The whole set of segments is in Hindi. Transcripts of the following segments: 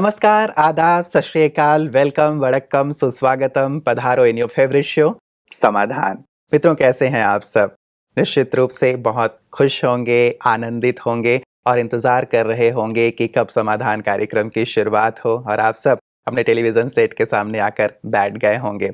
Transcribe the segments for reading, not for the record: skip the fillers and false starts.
नमस्कार, आदाब, सत श्री अकाल, वेलकम, वड़क्कम, सुस्वागतम, पधारो इन योर फेवरेट शो समाधान। मित्रों, कैसे हैं आप सब? निश्चित रूप से बहुत खुश होंगे, आनंदित होंगे और इंतज़ार कर रहे होंगे कि कब समाधान कार्यक्रम की शुरुआत हो और आप सब अपने टेलीविज़न सेट के सामने आकर बैठ गए होंगे।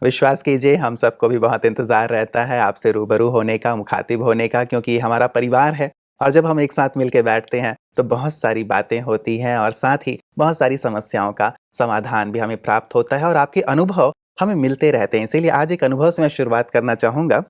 विश्वास कीजिए, हम सबको भी बहुत इंतज़ार रहता है आपसे रूबरू होने का, मुखातिब होने का, क्योंकि ये हमारा परिवार है और जब हम एक साथ मिलके बैठते हैं तो बहुत सारी बातें होती हैं और साथ ही बहुत सारी समस्याओं का समाधान भी हमें प्राप्त होता है और आपके अनुभव हमें मिलते रहते हैं। इसीलिए आज एक अनुभव से मैं शुरुआत करना चाहूँगा।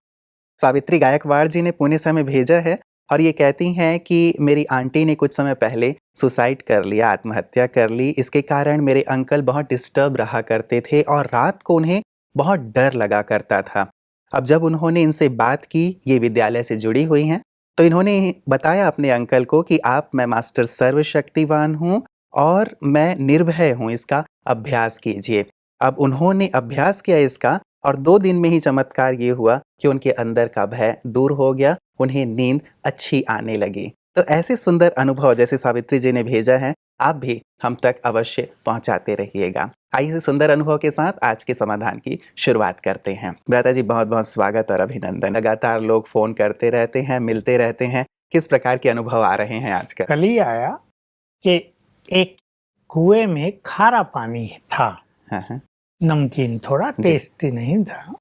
सावित्री गायकवाड़ जी ने पुणे से हमें भेजा है और ये कहती हैं कि मेरी आंटी ने कुछ समय पहले सुसाइड कर लिया, आत्महत्या कर ली। इसके कारण मेरे अंकल बहुत डिस्टर्ब रहा करते थे और रात को उन्हें बहुत डर लगा करता था। अब जब उन्होंने इनसे बात की, ये विद्यालय से जुड़ी हुई हैं, तो इन्होंने बताया अपने अंकल को कि मैं मास्टर सर्वशक्तिवान हूँ और मैं निर्भय हूँ, इसका अभ्यास कीजिए। अब उन्होंने अभ्यास किया इसका और 2 दिन में ही चमत्कार ये हुआ कि उनके अंदर का भय दूर हो गया, उन्हें नींद अच्छी आने लगी। तो ऐसे सुंदर अनुभव जैसे सावित्री जी ने भेजा है, आप भी हम तक अवश्य पहुंचाते रहिएगा। आइए इस सुंदर अनुभव के साथ आज के समाधान की शुरुआत करते हैं। भ्राता जी, बहुत-बहुत स्वागत और अभिनंदन। लगातार लोग फ़ोन करते रहते हैं, मिलते रहते हैं। किस प्रकार के अनुभव आ रहे हैं आजकल? कल ही आया कि एक कुएं में खारा पानी था, हाँ, हाँ। नमकीन, थोड़ा जी। टेस्टी नहीं था।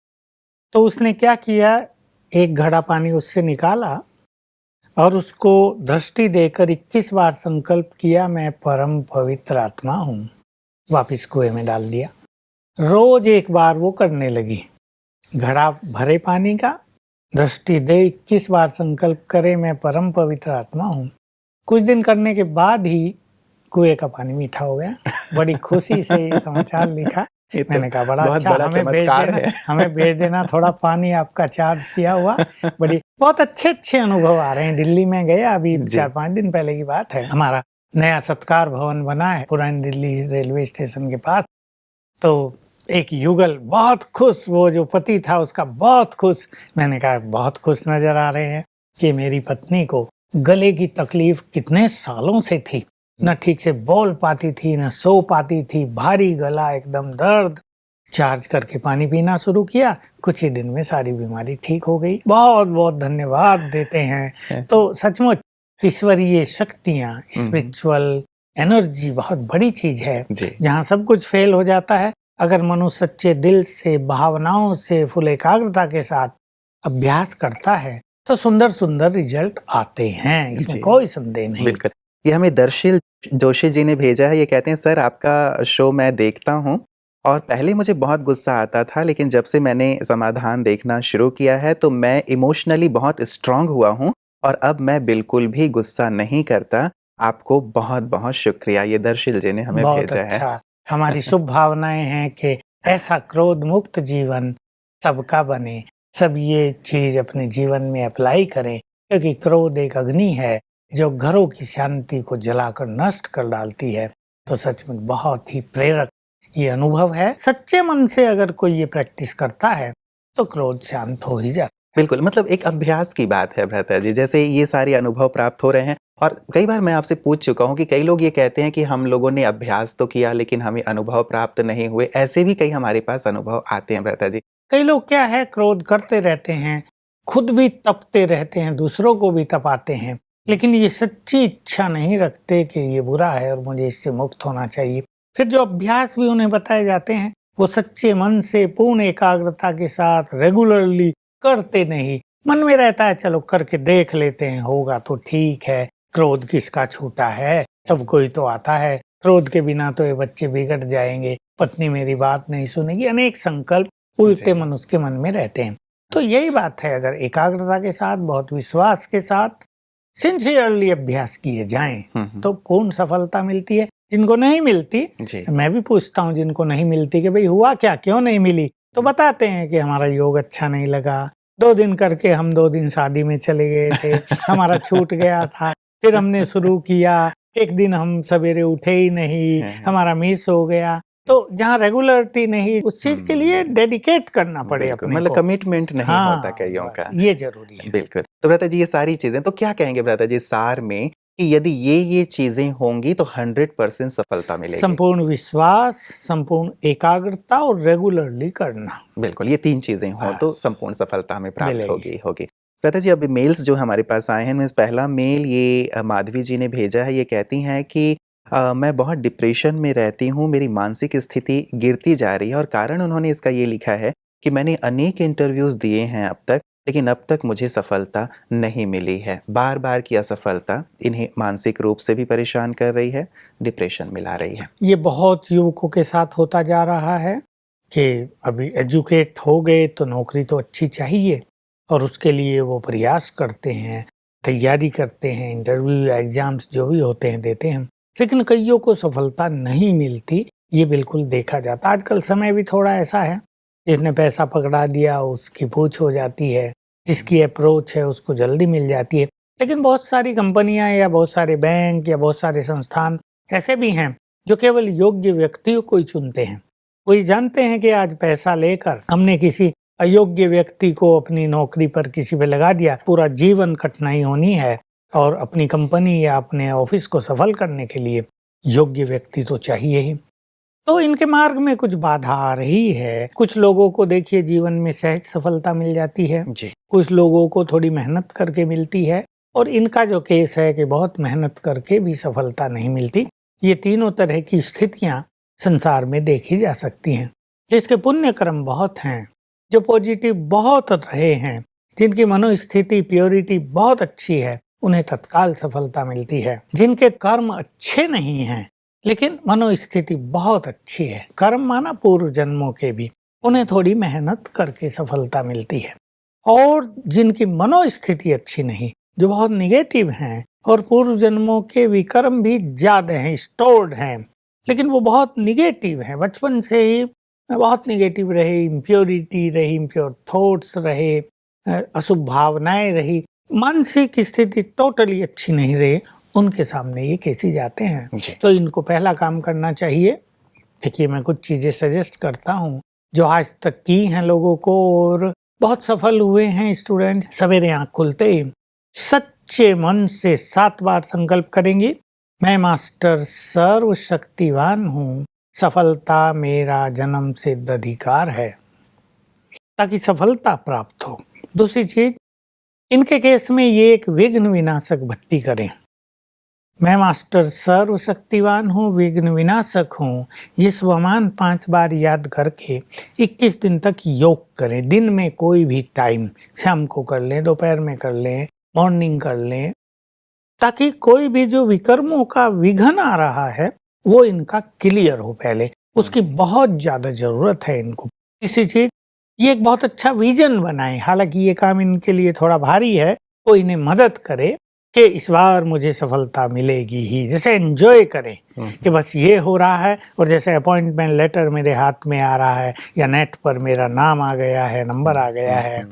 तो उसने क्या किया, एक घड़ा पानी उससे निकाला और उसको दृष्टि देकर 21 बार संकल्प किया, मैं परम पवित्र आत्मा हूँ। वापिस कुएं में डाल दिया। रोज एक बार वो करने लगी। घड़ा भरे पानी का, दृष्टि दे, 21 बार संकल्प करे, मैं परम पवित्र आत्मा हूँ। कुछ दिन करने के बाद ही कुएं का पानी मीठा हो गया। बड़ी खुशी से ये समाचार लिखा। ये तो मैंने कहा बड़ा बहुत अच्छा, बड़ा चमत्कार है। हमें भेज देना थोड़ा पानी आपका चार्ज किया हुआ। बहुत अच्छे अनुभव आ रहे हैं। दिल्ली में गए अभी जी। 4-5 दिन पहले की बात है। हमारा नया सत्कार भवन बना है पुरानी दिल्ली रेलवे स्टेशन के पास। तो एक युगल बहुत खुश, वो जो पति था उसका बहुत खुश। मैंने कहा बहुत खुश नजर आ रहे हैं कि मेरी पत्नी को गले की तकलीफ कितने सालों से थी, न ठीक से बोल पाती थी, न सो पाती थी, भारी गला, एकदम दर्द। चार्ज करके पानी पीना शुरू किया, कुछ ही दिन में सारी बीमारी ठीक हो गई। बहुत बहुत धन्यवाद देते हैं। तो सचमुच ईश्वरीय शक्तियाँ, स्पिरिचुअल एनर्जी बहुत बड़ी चीज है। जी। जहाँ सब कुछ फेल हो जाता है, अगर मनुष्य सच्चे दिल से, भावनाओं से, फुल एकाग्रता के साथ अभ्यास करता है तो सुंदर सुंदर रिजल्ट आते हैं, इसमें जी। कोई संदेह नहीं। बिल्कुल। ये हमें दर्शिल जोशी जी ने भेजा है। ये कहते हैं, सर आपका शो मैं देखता हूँ और पहले मुझे बहुत गुस्सा आता था, लेकिन जब से मैंने समाधान देखना शुरू किया है तो मैं इमोशनली बहुत स्ट्रॉन्ग हुआ हूँ और अब मैं बिल्कुल भी गुस्सा नहीं करता। आपको बहुत-बहुत शुक्रिया। ये दर्शिल जी ने हमें बहुत भेजा है। अच्छा। हमारी शुभ भावनाएं हैं कि ऐसा क्रोध मुक्त जीवन सबका बने। सब ये चीज अपने जीवन में अप्लाई करें, क्योंकि क्रोध एक अग्नि है जो घरों की शांति को जलाकर नष्ट कर डालती है। तो सच में बहुत ही प्रेरक ये अनुभव है। सच्चे मन से अगर कोई ये प्रैक्टिस करता है तो क्रोध शांत हो ही जाता है। बिल्कुल, मतलब एक अभ्यास की बात है भ्राता जी। जैसे ये सारे अनुभव प्राप्त हो रहे हैं और कई बार मैं आपसे पूछ चुका हूँ कि कई लोग ये कहते हैं कि हम लोगों ने अभ्यास तो किया लेकिन हमें अनुभव प्राप्त नहीं हुए। ऐसे भी कई हमारे पास अनुभव आते हैं भ्राता जी। कई लोग क्या है, क्रोध करते रहते हैं, खुद भी तपते रहते हैं, दूसरों को भी तपाते हैं, लेकिन ये सच्ची इच्छा नहीं रखते कि ये बुरा है और मुझे इससे मुक्त होना चाहिए। फिर जो अभ्यास भी उन्हें बताए जाते हैं वो सच्चे मन से, पूर्ण एकाग्रता के साथ रेगुलरली करते नहीं। मन में रहता है चलो करके देख लेते हैं, होगा तो ठीक है। क्रोध किसका छूटा है, सबको ही तो आता है। क्रोध के बिना तो ये बच्चे बिगड़ जाएंगे, पत्नी मेरी बात नहीं सुनेगी, अनेक संकल्प उल्टे मन उसके मन में रहते हैं। तो यही बात है, अगर एकाग्रता के साथ, बहुत विश्वास के साथ सिंसियरली अभ्यास किए जाएं तो पूर्ण सफलता मिलती है। जिनको नहीं मिलती, मैं भी पूछता हूँ जिनको नहीं मिलती कि भाई हुआ क्या, क्यों नहीं मिली, तो बताते हैं कि हमारा योग अच्छा नहीं लगा, 2 दिन करके हम 2 दिन शादी में चले गए थे, हमारा छूट गया था, फिर हमने शुरू किया, एक दिन हम सवेरे उठे ही नहीं, हमारा मिस हो गया। तो जहाँ रेगुलरिटी नहीं, उस चीज के लिए डेडिकेट करना पड़े अपने मतलब को। कमिटमेंट नहीं हाँ, होता कईयों का। ये जरूरी है। बिल्कुल। तो भ्राता जी ये सारी चीजें, तो क्या कहेंगे भ्राता जी सार में कि यदि ये चीजें होंगी तो 100% सफलता मिलेगी। संपूर्ण विश्वास, संपूर्ण एकाग्रता और रेगुलरली करना। बिल्कुल, ये 3 चीजें हों तो बस। संपूर्ण सफलता हमें प्राप्त मिलेगी। होगी। लता जी, अभी मेल्स जो हमारे पास आए हैं, इनमें पहला मेल ये माधवी जी ने भेजा है। ये कहती हैं कि मैं बहुत डिप्रेशन में रहती हूँ, मेरी मानसिक स्थिति गिरती जा रही है, और कारण उन्होंने इसका ये लिखा है कि मैंने अनेक इंटरव्यूज़ दिए हैं अब तक, लेकिन अब तक मुझे सफलता नहीं मिली है। बार-बार की असफलता इन्हें मानसिक रूप से भी परेशान कर रही है, डिप्रेशन में ला रही है। ये बहुत युवकों के साथ होता जा रहा है कि अभी एजुकेट हो गए तो नौकरी तो अच्छी चाहिए, और उसके लिए वो प्रयास करते हैं, तैयारी करते हैं, इंटरव्यू या एग्जाम्स जो भी होते हैं देते हैं, लेकिन कईयों को सफलता नहीं मिलती। ये बिल्कुल देखा जाता। आजकल समय भी थोड़ा ऐसा है, जिसने पैसा पकड़ा दिया उसकी पूछ हो जाती है, जिसकी अप्रोच है उसको जल्दी मिल जाती है। लेकिन बहुत सारी कंपनियां या बहुत सारे बैंक या बहुत सारे संस्थान ऐसे भी हैं जो केवल योग्य व्यक्तियों को ही चुनते हैं। कोई जानते हैं कि आज पैसा लेकर हमने किसी अयोग्य व्यक्ति को अपनी नौकरी पर किसी पे लगा दिया, पूरा जीवन कठिनाई होनी है, और अपनी कंपनी या अपने ऑफिस को सफल करने के लिए योग्य व्यक्ति तो चाहिए ही। तो इनके मार्ग में कुछ बाधा आ रही है। कुछ लोगों को देखिए जीवन में सहज सफलता मिल जाती है, जी। कुछ लोगों को थोड़ी मेहनत करके मिलती है, और इनका जो केस है कि बहुत मेहनत करके भी सफलता नहीं मिलती। ये तीनों तरह की स्थितियां संसार में देखी जा सकती हैं। जिसके पुण्य कर्म बहुत हैं, जो पॉजिटिव बहुत रहे हैं, जिनकी मनोस्थिति प्योरिटी बहुत अच्छी है, उन्हें तत्काल सफलता मिलती है। जिनके कर्म अच्छे नहीं हैं लेकिन मनोस्थिति बहुत अच्छी है, कर्म माना पूर्व जन्मों के भी, उन्हें थोड़ी मेहनत करके सफलता मिलती है। और जिनकी मनोस्थिति अच्छी नहीं, जो बहुत निगेटिव हैं और पूर्व जन्मों के विकर्म भी ज्यादा हैं, स्टोर्ड हैं, लेकिन वो बहुत निगेटिव हैं, बचपन से ही बहुत निगेटिव रहे, इम्प्योरिटी रही, इम्प्योर थॉट्स रहे, अशुभ भावनाएं रही, मानसिक स्थिति टोटली अच्छी नहीं रही, उनके सामने ये कैसे जाते हैं। तो इनको पहला काम करना चाहिए। देखिए, मैं कुछ चीजें सजेस्ट करता हूँ जो आज तक की हैं लोगों को और बहुत सफल हुए हैं स्टूडेंट्स। सवेरे आँख खुलते ही सच्चे मन से 7 बार संकल्प करेंगे, मैं मास्टर सर्वशक्तिवान हूँ, सफलता मेरा जन्म सिद्ध अधिकार है, ताकि सफलता प्राप्त हो। दूसरी चीज, इनके केस में ये एक विघ्न विनाशक भट्टी करें। मैं मास्टर सर्वशक्तिवान हूँ, विघ्न विनाशक हूँ, ये स्वमान 5 बार याद करके 21 दिन तक योग करें। दिन में कोई भी टाइम, शाम को कर लें, दोपहर में कर लें, मॉर्निंग कर लें, ताकि कोई भी जो विकर्मों का विघ्न आ रहा है वो इनका क्लियर हो। पहले उसकी बहुत ज्यादा जरूरत है इनको। इसी चीज, ये एक बहुत अच्छा विजन बनाए। हालांकि ये काम इनके लिए थोड़ा भारी है, तो इन्हें मदद करे कि इस बार मुझे सफलता मिलेगी ही। जैसे एंजॉय करें कि बस ये हो रहा है, और जैसे अपॉइंटमेंट लेटर मेरे हाथ में आ रहा है या नेट पर मेरा नाम आ गया है, नंबर आ गया है,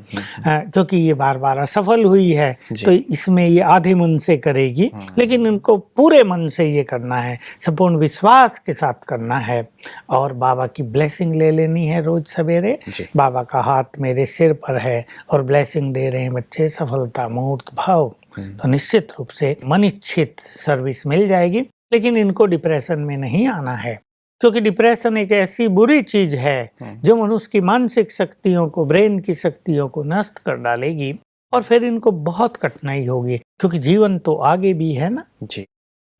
क्योंकि ये बार बार असफल हुई है, तो इसमें ये आधे मन से करेगी, लेकिन इनको पूरे मन से ये करना है, संपूर्ण विश्वास के साथ करना है, और बाबा की ब्लेसिंग ले लेनी है रोज सवेरे। बाबा का हाथ मेरे सिर पर है और ब्लेसिंग दे रहे हैं बच्चे, सफलता मूर्त भाव, तो निश्चित रूप से मन इच्छित सर्विस मिल जाएगी। लेकिन इनको डिप्रेशन में नहीं आना है, क्योंकि डिप्रेशन एक ऐसी बुरी चीज है जो मनुष्य की मानसिक शक्तियों को, ब्रेन की शक्तियों को नष्ट कर डालेगी, और फिर इनको बहुत कठिनाई होगी, क्योंकि जीवन तो आगे भी है ना जी।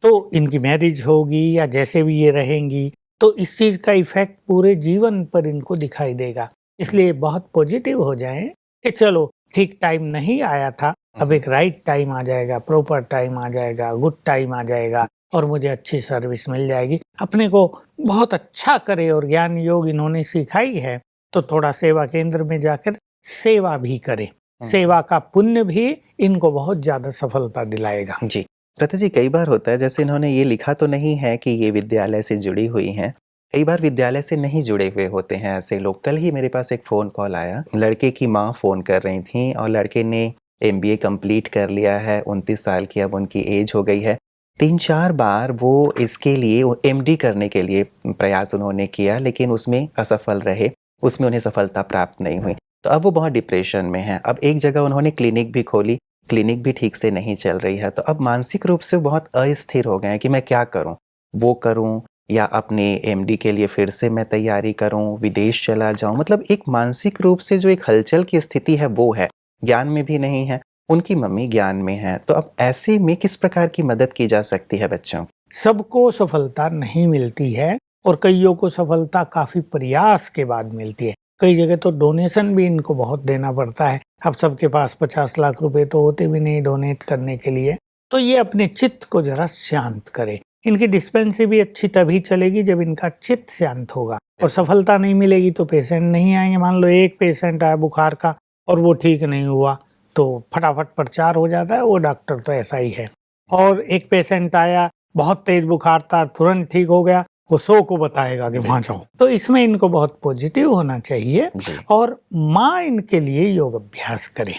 तो इनकी मैरिज होगी या जैसे भी ये रहेंगी, तो इस चीज का इफेक्ट पूरे जीवन पर इनको दिखाई देगा। इसलिए बहुत पॉजिटिव हो जाएं कि चलो ठीक टाइम नहीं आया था, अब एक राइट टाइम आ जाएगा, प्रॉपर टाइम आ जाएगा, गुड टाइम आ जाएगा, और मुझे अच्छी सर्विस मिल जाएगी। अपने को बहुत अच्छा करे, और ज्ञान योग इन्होंने सिखाई है, तो थोड़ा सेवा केंद्र में जाकर सेवा भी करे। सेवा का पुण्य भी इनको बहुत ज्यादा सफलता दिलाएगा जी। लता जी, कई बार होता है, जैसे इन्होंने ये लिखा तो नहीं है कि ये विद्यालय से जुड़ी हुई हैं, कई बार विद्यालय से नहीं जुड़े हुए होते हैं ऐसे लोग। कल ही मेरे पास एक फ़ोन कॉल आया, लड़के की माँ फ़ोन कर रही थी, और लड़के ने MBA कंप्लीट कर लिया है, 29 साल की अब उनकी एज हो गई है। 3-4 बार वो इसके लिए MD करने के लिए प्रयास उन्होंने किया, लेकिन उसमें असफल रहे, उसमें उन्हें सफलता प्राप्त नहीं हुई। तो अब वो बहुत डिप्रेशन में हैं। अब एक जगह उन्होंने क्लिनिक भी खोली, क्लिनिक भी ठीक से नहीं चल रही है, तो अब मानसिक रूप से बहुत अस्थिर हो गए हैं कि मैं क्या करूं, वो करूं या अपने एमडी के लिए फिर से मैं तैयारी करूं, विदेश चला जाऊं। मतलब एक मानसिक रूप से जो एक हलचल की स्थिति है वो है, ज्ञान में भी नहीं है, उनकी मम्मी ज्ञान में है। तो अब ऐसे में किस प्रकार की मदद की जा सकती है बच्चों? सबको सफलता नहीं मिलती है और कईयों को सफलता काफी प्रयास के बाद मिलती है। कई जगह तो डोनेशन भी इनको बहुत देना पड़ता है। अब सबके पास 50 लाख रुपए तो होते भी नहीं डोनेट करने के लिए। तो ये अपने चित्त को जरा शांत करे। इनकी डिस्पेंसरी भी अच्छी तभी चलेगी जब इनका चित्त शांत होगा। और सफलता नहीं मिलेगी तो पेशेंट नहीं आएंगे। मान लो एक पेशेंट आया बुखार का और वो ठीक नहीं हुआ तो फटाफट प्रचार हो जाता है, वो डॉक्टर तो ऐसा ही है। और एक पेशेंट आया बहुत तेज बुखार था, तुरंत ठीक हो गया, वो 100 को बताएगा कि वहां जाओ। तो इसमें इनको बहुत पॉजिटिव होना चाहिए और माँ इनके लिए योग अभ्यास करे।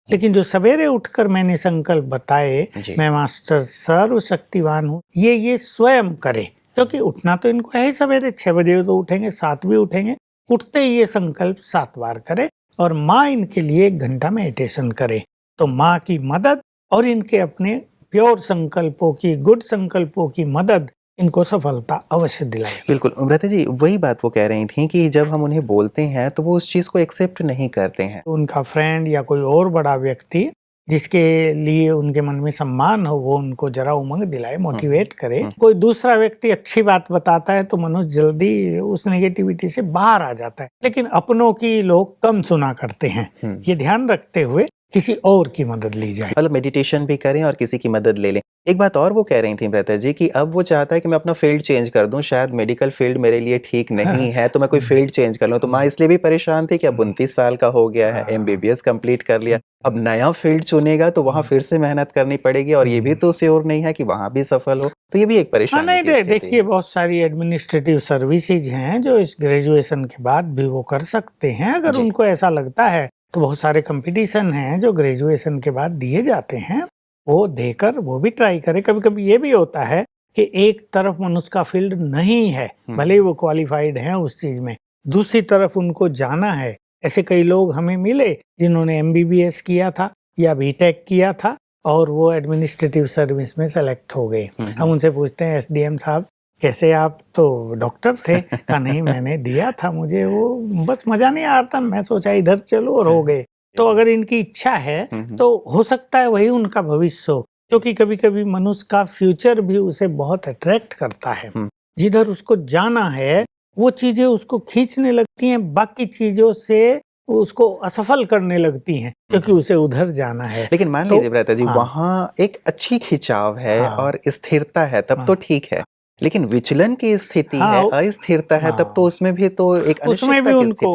लेकिन जो सवेरे उठकर मैंने संकल्प बताए, मैं मास्टर सर्वशक्तिवान हूँ, ये स्वयं करे। क्योंकि उठना तो इनको है ही, सवेरे 6 बजे तो उठेंगे, 7 भी उठेंगे। उठते ही ये संकल्प 7 बार करे और माँ इनके लिए 1 घंटा मेडिटेशन करे। तो माँ की मदद और इनके अपने प्योर संकल्पों की, गुड संकल्पों की मदद इनको सफलता अवश्य दिलाएगी। बिल्कुल अमृता जी, वही बात वो कह रही थी कि जब हम उन्हें बोलते हैं तो वो उस चीज को एक्सेप्ट नहीं करते हैं। तो उनका फ्रेंड या कोई और बड़ा व्यक्ति जिसके लिए उनके मन में सम्मान हो, वो उनको जरा उमंग दिलाए, मोटिवेट करे। कोई दूसरा व्यक्ति अच्छी बात बताता है तो मनुष्य जल्दी उस नेगेटिविटी से बाहर आ जाता है। लेकिन अपनों की लोग कम सुना करते हैं। ये ध्यान रखते हुए किसी और की मदद ली जाए। मतलब मेडिटेशन भी करें और किसी की मदद ले लें। एक बात और वो कह रही थी अमृता जी कि अब वो चाहता है कि मैं अपना फील्ड चेंज कर दूं, शायद मेडिकल फील्ड मेरे लिए ठीक नहीं है तो मैं कोई फील्ड चेंज कर लूं। तो माँ इसलिए भी परेशान थी कि अब 29 साल का हो गया है, एमबीबीएस कंप्लीट कर लिया, अब नया फील्ड चुनेगा तो वहां फिर से मेहनत करनी पड़ेगी और ये भी तो श्योर नहीं है कि वहां भी सफल हो। तो ये भी एक परेशानी नहीं, देखिए बहुत सारी एडमिनिस्ट्रेटिव सर्विसेज हैं जो इस ग्रेजुएशन के बाद भी वो कर सकते हैं, अगर उनको ऐसा लगता है। तो बहुत सारे कंपटीशन हैं जो ग्रेजुएशन के बाद दिए जाते हैं, वो देकर वो भी ट्राई करे। कभी कभी ये भी होता है कि एक तरफ मनुष्य का फील्ड नहीं है, भले ही वो क्वालिफाइड है उस चीज में, दूसरी तरफ उनको जाना है। ऐसे कई लोग हमें मिले जिन्होंने एमबीबीएस किया था या बीटेक किया था और वो एडमिनिस्ट्रेटिव सर्विस में सेलेक्ट हो गए। हम उनसे पूछते हैं, एसडीएम साहब कैसे, आप तो डॉक्टर थे? कहा नहीं, मैंने दिया था, मुझे वो बस मजा नहीं आ रहा था, मैं सोचा इधर चलो और हो गए। तो अगर इनकी इच्छा है तो हो सकता है वही उनका भविष्य हो। क्योंकि कभी कभी मनुष्य का फ्यूचर भी उसे बहुत अट्रैक्ट करता है। जिधर उसको जाना है वो चीजें उसको खींचने लगती हैं, बाकी चीजों से उसको असफल करने लगती हैं क्योंकि उसे उधर जाना है। लेकिन मान लीजिए भ्राता जी, वहाँ एक अच्छी खिंचाव है और स्थिरता है, तब तो ठीक है। लेकिन विचलन की स्थिति है, अस्थिरता है, तब तो उसमें भी तो एक उसमें भी उनको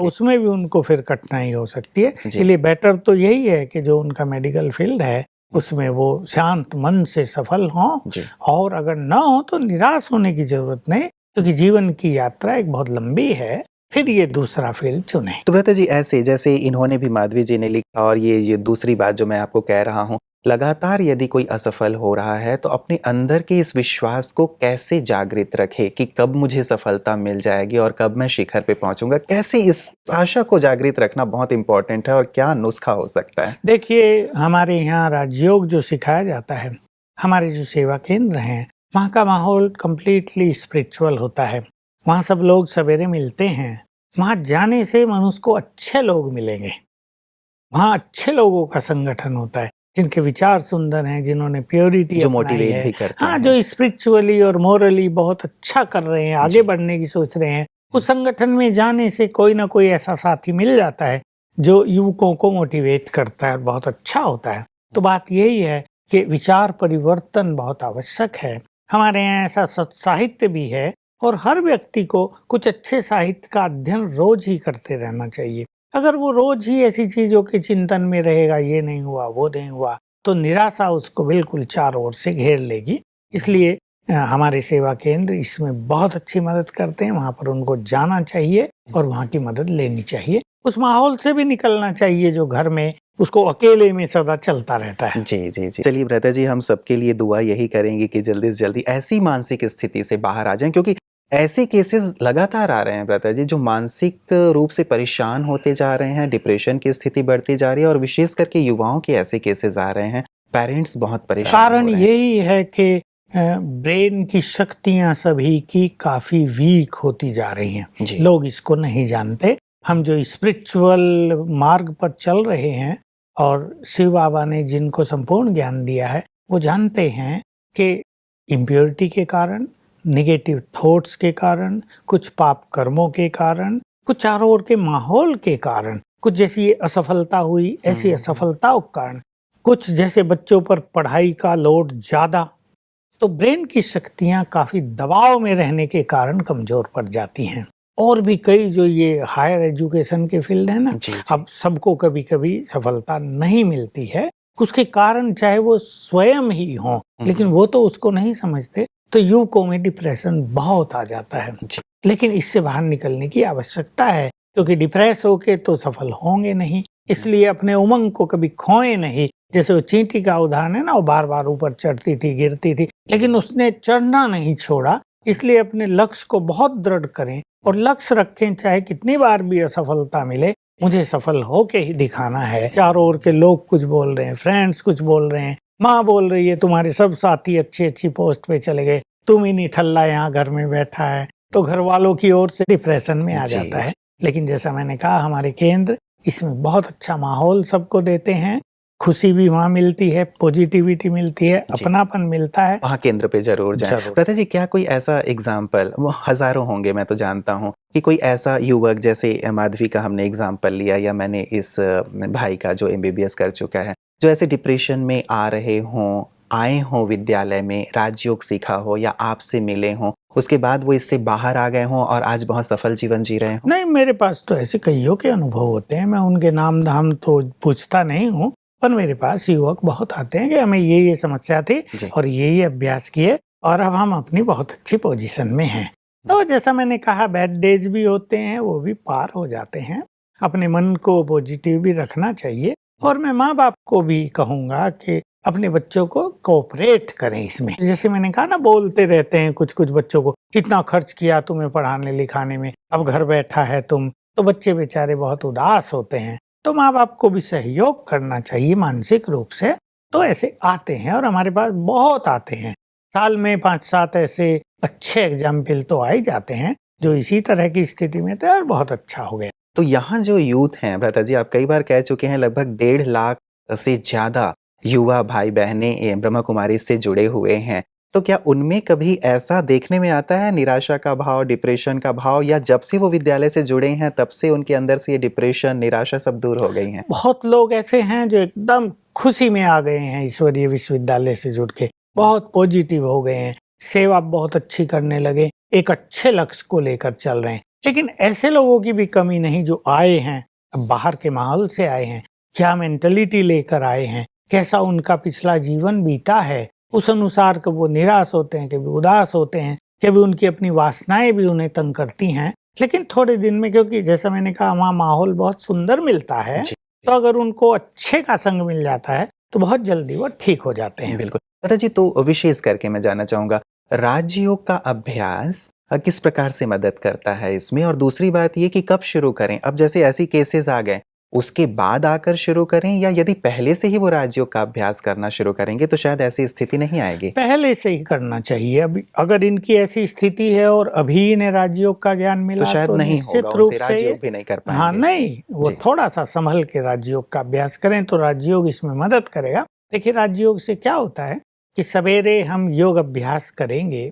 उसमें भी उनको फिर कठिनाई हो सकती है। इसलिए बेटर तो यही है कि जो उनका मेडिकल फील्ड है उसमें वो शांत मन से सफल हों, और अगर ना हो तो निराश होने की जरूरत नहीं, क्योंकि जीवन की यात्रा एक बहुत लंबी है, फिर ये दूसरा फील्ड चुने। तो भ्राता जी, ऐसे जैसे इन्होंने भी, माधवी जी ने लिखा, और ये दूसरी बात जो मैं आपको कह रहा हूँ, लगातार यदि कोई असफल हो रहा है तो अपने अंदर के इस विश्वास को कैसे जागृत रखे कि कब मुझे सफलता मिल जाएगी और कब मैं शिखर पे पहुंचूंगा, कैसे इस आशा को जागृत रखना बहुत इंपॉर्टेंट है और क्या नुस्खा हो सकता है? देखिए, हमारे यहाँ राजयोग जो सिखाया जाता है, हमारे जो सेवा केंद्र हैं, वहाँ का माहौल कम्प्लीटली स्पिरिचुअल होता है। वहाँ सब लोग सवेरे मिलते हैं। वहाँ जाने से मनुष्य को अच्छे लोग मिलेंगे। वहाँ अच्छे लोगों का संगठन होता है, जिनके विचार सुंदर हैं, जिन्होंने प्योरिटी जो अपनाई मोटिवेट है, भी करते हैं, जो स्पिरिचुअली और मोरली बहुत अच्छा कर रहे हैं, आगे बढ़ने की सोच रहे हैं। उस संगठन में जाने से कोई ना कोई ऐसा साथी मिल जाता है जो युवकों को मोटिवेट करता है और बहुत अच्छा होता है। तो बात यही है कि विचार परिवर्तन बहुत आवश्यक है। हमारे यहाँ ऐसा साहित्य भी है और हर व्यक्ति को कुछ अच्छे साहित्य का अध्ययन रोज ही करते रहना चाहिए। अगर वो रोज ही ऐसी चीजों के चिंतन में रहेगा, ये नहीं हुआ, वो नहीं हुआ, तो निराशा उसको बिल्कुल चारों ओर से घेर लेगी। इसलिए हमारे सेवा केंद्र इसमें बहुत अच्छी मदद करते हैं। वहाँ पर उनको जाना चाहिए और वहाँ की मदद लेनी चाहिए। उस माहौल से भी निकलना चाहिए जो घर में उसको अकेले में सदा चलता रहता है। जी जी जी। चलिए भ्राता जी, हम सबके लिए दुआ यही करेंगे कि जल्दी से जल्दी ऐसी मानसिक स्थिति से बाहर आ जाएं, क्योंकि ऐसे केसेस लगातार आ रहे हैं भ्राता जी, जो मानसिक रूप से परेशान होते जा रहे हैं, डिप्रेशन की स्थिति बढ़ती जा रही है और विशेष करके युवाओं के ऐसे केसेस आ रहे हैं, पेरेंट्स बहुत परेशान कारण हो रहे हैं। यही है कि ब्रेन की शक्तियां सभी की काफी वीक होती जा रही हैं। जी। लोग इसको नहीं जानते। हम जो स्पिरिचुअल मार्ग पर चल रहे हैं और शिव बाबा ने जिनको संपूर्ण ज्ञान दिया है, वो जानते हैं कि इम्प्योरिटी के कारण, निगेटिव थॉट्स के कारण, कुछ पाप कर्मों के कारण, कुछ चारों ओर के माहौल के कारण, कुछ जैसी ये असफलता हुई ऐसी असफलताओं के कारण, कुछ जैसे बच्चों पर पढ़ाई का लोड ज्यादा, तो ब्रेन की शक्तियां काफी दबाव में रहने के कारण कमजोर पड़ जाती हैं। और भी कई जो ये हायर एजुकेशन के फील्ड है ना, जी, जी। अब सबको कभी कभी सफलता नहीं मिलती है, उसके कारण चाहे वो स्वयं ही हो, लेकिन वो तो उसको नहीं समझते, तो युवकों में डिप्रेशन बहुत आ जाता है। जी। लेकिन इससे बाहर निकलने की आवश्यकता है, क्योंकि डिप्रेस होके तो सफल होंगे नहीं, इसलिए अपने उमंग को कभी खोए नहीं। जैसे वो चींटी का उदाहरण है ना, वो बार बार ऊपर चढ़ती थी, गिरती थी, लेकिन उसने चढ़ना नहीं छोड़ा। इसलिए अपने लक्ष्य को बहुत दृढ़ करें और लक्ष्य रखें, चाहे कितनी बार भी असफलता मिले, मुझे सफल होके ही दिखाना है। चारों ओर के लोग कुछ बोल रहे हैं, फ्रेंड्स कुछ बोल रहे हैं, माँ बोल रही है तुम्हारे सब साथी अच्छी अच्छी पोस्ट पे चले गए, तुम ही निठल्ला यहाँ घर में बैठा है, तो घर वालों की ओर से डिप्रेशन में आ जी, जाता है। जी। लेकिन जैसा मैंने कहा, हमारे केंद्र इसमें बहुत अच्छा माहौल सबको देते हैं, खुशी भी वहाँ मिलती है, पॉजिटिविटी मिलती है, जी। अपनापन मिलता है। वहाँ केंद्र पे जरूर जाएं। जरूर। भ्राता जी, क्या कोई ऐसा एग्जाम्पल, वो हजारों होंगे मैं तो जानता हूँ, कि कोई ऐसा युवक, जैसे माधवी का हमने एग्जाम्पल लिया, या मैंने इस भाई का जो MBBS कर चुका है, जो ऐसे डिप्रेशन में आ रहे हों, आए हों विद्यालय में, राजयोग सीखा हो या आपसे मिले हों, उसके बाद वो इससे बाहर आ गए हों और आज बहुत सफल जीवन जी रहे हों? नहीं, मेरे पास तो ऐसे कईयों के अनुभव होते हैं, मैं उनके नाम धाम तो पूछता नहीं हूँ, पर मेरे पास युवक बहुत आते हैं कि हमें ये समस्या थी जी। और ये अभ्यास किए और अब हम अपनी बहुत अच्छी पोजीशन में हैं। तो जैसा मैंने कहा, बैड डेज भी होते हैं, वो भी पार हो जाते हैं। अपने मन को पॉजिटिव भी रखना चाहिए, और मैं माँ बाप को भी कहूँगा कि अपने बच्चों को कोऑपरेट करें इसमें। जैसे मैंने कहा ना, बोलते रहते हैं कुछ कुछ बच्चों को, इतना खर्च किया तुम्हें पढ़ाने लिखाने में, अब घर बैठा है तुम, तो बच्चे बेचारे बहुत उदास होते हैं। तो माँ बाप को भी सहयोग करना चाहिए मानसिक रूप से। तो ऐसे आते हैं और हमारे पास बहुत आते हैं, साल में 5-7 ऐसे अच्छे एग्जाम्पल तो आ ही जाते हैं जो इसी तरह की स्थिति में थे और बहुत अच्छा हो गया। तो यहाँ जो यूथ हैं भ्राता जी, आप कई बार कह चुके हैं, लगभग 1.5 लाख से ज्यादा युवा भाई बहनें ब्रह्मा कुमारी से जुड़े हुए हैं, तो क्या उनमें कभी ऐसा देखने में आता है निराशा का भाव, डिप्रेशन का भाव, या जब से वो विद्यालय से जुड़े हैं तब से उनके अंदर से ये डिप्रेशन, निराशा सब दूर हो गई हैं? बहुत लोग ऐसे हैं जो एकदम खुशी में आ गए हैं, ईश्वरीय विश्वविद्यालय से जुड़ के बहुत पॉजिटिव हो गए हैं, सेवा बहुत अच्छी करने लगे, एक अच्छे लक्ष्य को लेकर चल रहे हैं। लेकिन ऐसे लोगों की भी कमी नहीं जो आए हैं, अब बाहर के माहौल से आए हैं, क्या मेंटलिटी लेकर आए हैं, कैसा उनका पिछला जीवन बीता है, उस अनुसार कभी वो निराश होते हैं, कभी उदास होते हैं, कभी उनकी अपनी वासनाएं भी उन्हें तंग करती हैं। लेकिन थोड़े दिन में, क्योंकि जैसा मैंने कहा वहाँ माहौल बहुत सुंदर मिलता है, जी। तो अगर उनको अच्छे का संग मिल जाता है तो बहुत जल्दी वो ठीक हो जाते हैं। बिल्कुल। भ्राता जी, तो विशेष करके मैं जानना चाहूंगा, राजयोग का अभ्यास किस प्रकार से मदद करता है इसमें, और दूसरी बात ये कि कब शुरू करें? अब जैसे ऐसी केसेस आ गए, उसके बाद आकर शुरू करें, या यदि पहले से ही वो राजयोग का अभ्यास करना शुरू करेंगे तो शायद ऐसी स्थिति नहीं आएगी? पहले से ही करना चाहिए। अभी अगर इनकी ऐसी स्थिति है और अभी इन्हें राजयोग का ज्ञान तो मिला शायद तो नहीं निश्चित होगा, रूप उनसे से राजयोग भी नहीं कर हाँ, पाएंगे। नहीं, वो जी। थोड़ा सा संभल के राजयोग का अभ्यास करें तो राजयोग इसमें मदद करेगा। देखिए, राजयोग से क्या होता है कि सवेरे हम योग अभ्यास करेंगे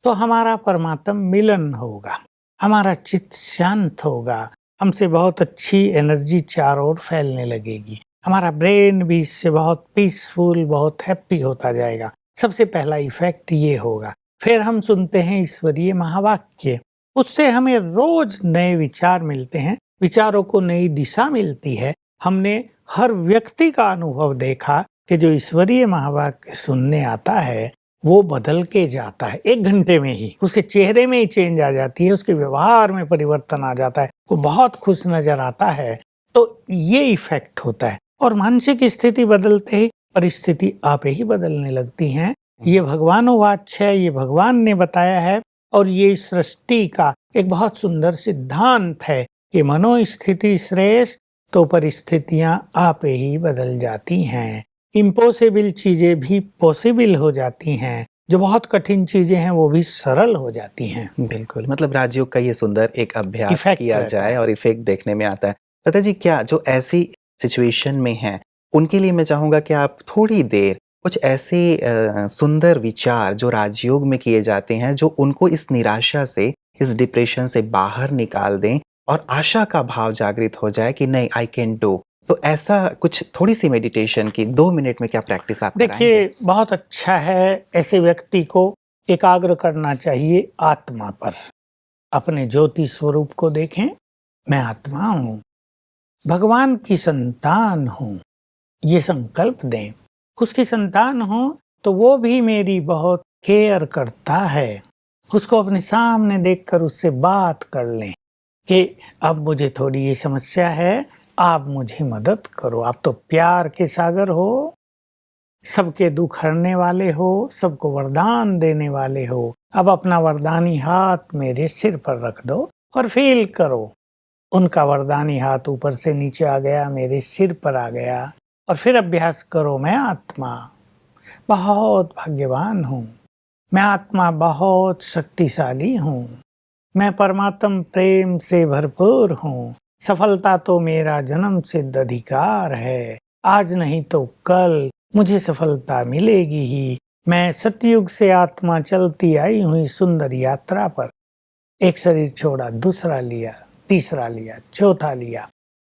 तो हमारा परमात्मा मिलन होगा, हमारा चित्त शांत होगा, हमसे बहुत अच्छी एनर्जी चारों ओर फैलने लगेगी, हमारा ब्रेन भी इससे बहुत पीसफुल, बहुत हैप्पी होता जाएगा। सबसे पहला इफेक्ट ये होगा। फिर हम सुनते हैं ईश्वरीय महावाक्य, उससे हमें रोज नए विचार मिलते हैं, विचारों को नई दिशा मिलती है। हमने हर व्यक्ति का अनुभव देखा कि जो ईश्वरीय महावाक्य सुनने आता है वो बदल के जाता है, 1 घंटे में ही उसके चेहरे में ही चेंज आ जाती है, उसके व्यवहार में परिवर्तन आ जाता है, वो बहुत खुश नजर आता है। तो ये इफेक्ट होता है, और मानसिक स्थिति बदलते ही परिस्थिति आप ही बदलने लगती हैं। ये भगवानोवाच है, ये भगवान ने बताया है, और ये सृष्टि का एक बहुत सुंदर सिद्धांत है कि मनोस्थिति श्रेष्ठ तो परिस्थितियां आपे ही बदल जाती हैं। इम्पॉसिबल चीजें भी पॉसिबल हो जाती हैं, जो बहुत कठिन चीजें हैं वो भी सरल हो जाती हैं। बिल्कुल, मतलब राजयोग का ये सुंदर एक अभ्यास इफेक्ट किया रहता जाए है। और इफ़ेक्ट देखने में आता है। लता जी, क्या जो ऐसी सिचुएशन में हैं, उनके लिए मैं चाहूँगा कि आप थोड़ी देर कुछ ऐसे सुंदर विचार जो राजयोग में किए जाते हैं, जो उनको इस निराशा से, इस डिप्रेशन से बाहर निकाल दें और आशा का भाव जागृत हो जाए कि नहीं, आई कैन डू। तो ऐसा कुछ थोड़ी-सी मेडिटेशन की 2 मिनट में क्या प्रैक्टिस आप कराएँगे? देखिए, बहुत अच्छा है, ऐसे व्यक्ति को एकाग्र करना चाहिए आत्मा पर। अपने ज्योति स्वरूप को देखें, मैं आत्मा हूँ, भगवान की संतान हूँ, ये संकल्प दें। उसकी संतान हूँ तो वो भी मेरी बहुत केयर करता है। उसको अपने सामने देखकर उससे बात कर लें कि अब मुझे थोड़ी ये समस्या है, आप मुझे मदद करो। आप तो प्यार के सागर हो, सबके दुख हरने वाले हो, सबको वरदान देने वाले हो। अब अपना वरदानी हाथ मेरे सिर पर रख दो और फील करो। उनका वरदानी हाथ ऊपर से नीचे आ गया, मेरे सिर पर आ गया, और फिर अभ्यास करो, मैं आत्मा बहुत भाग्यवान हूँ, मैं आत्मा बहुत शक्तिशाली हूँ, मैं परमात्म प्रेम से भरपूर हूँ, सफलता तो मेरा जन्म सिद्ध अधिकार है, आज नहीं तो कल मुझे सफलता मिलेगी ही। मैं सतयुग से आत्मा चलती आई हुई सुंदर यात्रा पर, एक शरीर छोड़ा, दूसरा लिया, तीसरा लिया, चौथा लिया,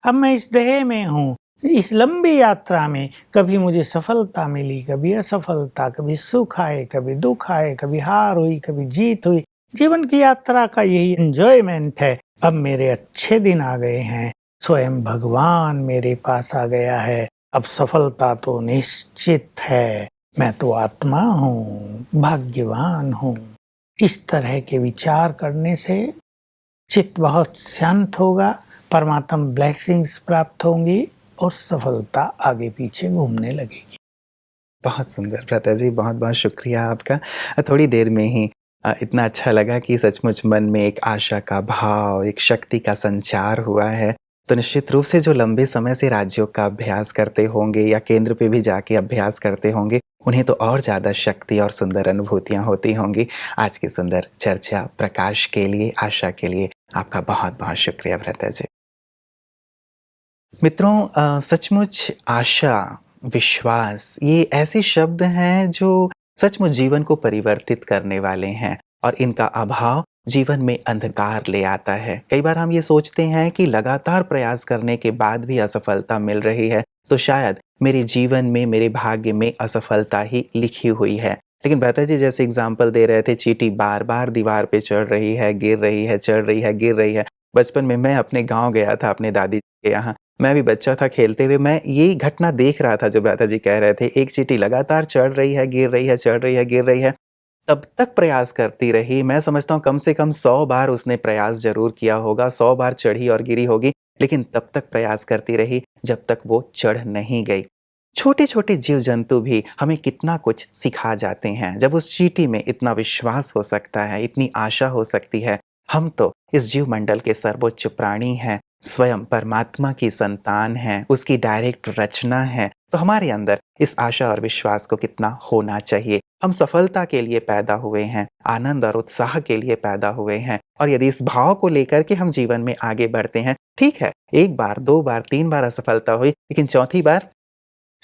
अब मैं इस देह में हूँ। इस लंबी यात्रा में कभी मुझे सफलता मिली, कभी असफलता, कभी सुख आए, कभी दुख आए, कभी हार हुई, कभी जीत हुई। जीवन की यात्रा का यही एंजॉयमेंट है। अब मेरे अच्छे दिन आ गए हैं, स्वयं भगवान मेरे पास आ गया है, अब सफलता तो निश्चित है, मैं तो आत्मा हूँ, भाग्यवान हूँ। इस तरह के विचार करने से चित्त बहुत शांत होगा, परमात्म ब्लेसिंग्स प्राप्त होंगी और सफलता आगे पीछे घूमने लगेगी। बहुत सुंदर भ्राता जी, बहुत-बहुत शुक्रिया आपका। थोड़ी देर में ही इतना अच्छा लगा कि सचमुच मन में एक आशा का भाव, एक शक्ति का संचार हुआ है। तो निश्चित रूप से जो लंबे समय से राजयोग का अभ्यास करते होंगे या केंद्र पे भी जाके अभ्यास करते होंगे, उन्हें तो और ज़्यादा शक्ति और सुंदर अनुभूतियाँ होती होंगी। आज की सुंदर चर्चा, प्रकाश के लिए, आशा के लिए आपका बहुत-बहुत शुक्रिया भ्राता जी। मित्रों, सचमुच आशा, विश्वास, ये ऐसे शब्द हैं जो सचमुच जीवन को परिवर्तित करने वाले हैं और इनका अभाव जीवन में अंधकार ले आता है। कई बार हम ये सोचते हैं कि लगातार प्रयास करने के बाद भी असफलता मिल रही है, तो शायद मेरे जीवन में, मेरे भाग्य में असफलता ही लिखी हुई है। लेकिन भ्राता जी जैसे एग्ज़ाम्पल दे रहे थे, चींटी बार-बार दीवार पे चढ़ रही है, गिर रही है, चढ़ रही है, गिर रही है। बचपन में मैं अपने गाँव गया था अपने दादी के यहाँ। मैं भी बच्चा था, खेलते हुए मैं यही घटना देख रहा था जो भ्राता जी कह रहे थे। एक चींटी लगातार चढ़ रही है, गिर रही है, चढ़ रही है, गिर रही है। तब तक प्रयास करती रही। मैं समझता हूँ कम से कम 100 बार उसने प्रयास ज़रूर किया होगा, 100 बार चढ़ी और गिरी होगी, लेकिन तब तक प्रयास करती रही जब तक वो चढ़ नहीं गई। छोटे-छोटे जीव-जंतु भी हमें कितना कुछ सिखा जाते हैं। जब उस चींटी में इतना विश्वास हो सकता है, इतनी आशा हो सकती है, हम तो इस जीव मंडल के सर्वोच्च प्राणी हैं, स्वयं परमात्मा की संतान हैं, उसकी डायरेक्ट रचना है, तो हमारे अंदर इस आशा और विश्वास को कितना होना चाहिए। हम सफलता के लिए पैदा हुए हैं, आनंद और उत्साह के लिए पैदा हुए हैं, और यदि इस भाव को लेकर के हम जीवन में आगे बढ़ते हैं, ठीक है, 1 बार, 2 बार, 3 बार असफलता हुई, लेकिन चौथी बार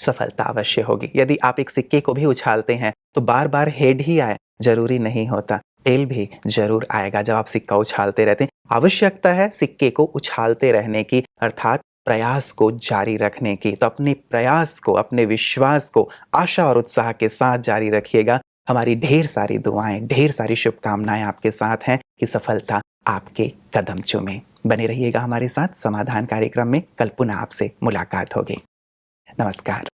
सफलता अवश्य होगी। यदि आप एक सिक्के को भी उछालते हैं, तो बार-बार हेड ही आए, ज़रूरी नहीं होता, टेल भी ज़रूर आएगा जब आप सिक्का उछालते रहते हैं। आवश्यकता है सिक्के को उछालते रहने की, अर्थात प्रयास को जारी रखने की। तो अपने प्रयास को, अपने विश्वास को आशा और उत्साह के साथ जारी रखिएगा। हमारी ढेर सारी दुआएँ, ढेर सारी शुभकामनाएँ आपके साथ हैं कि सफलता आपके कदम चूमे। बने रहिएगा हमारे साथ समाधान कार्यक्रम में। कल पुनः आपसे मुलाकात होगी। नमस्कार।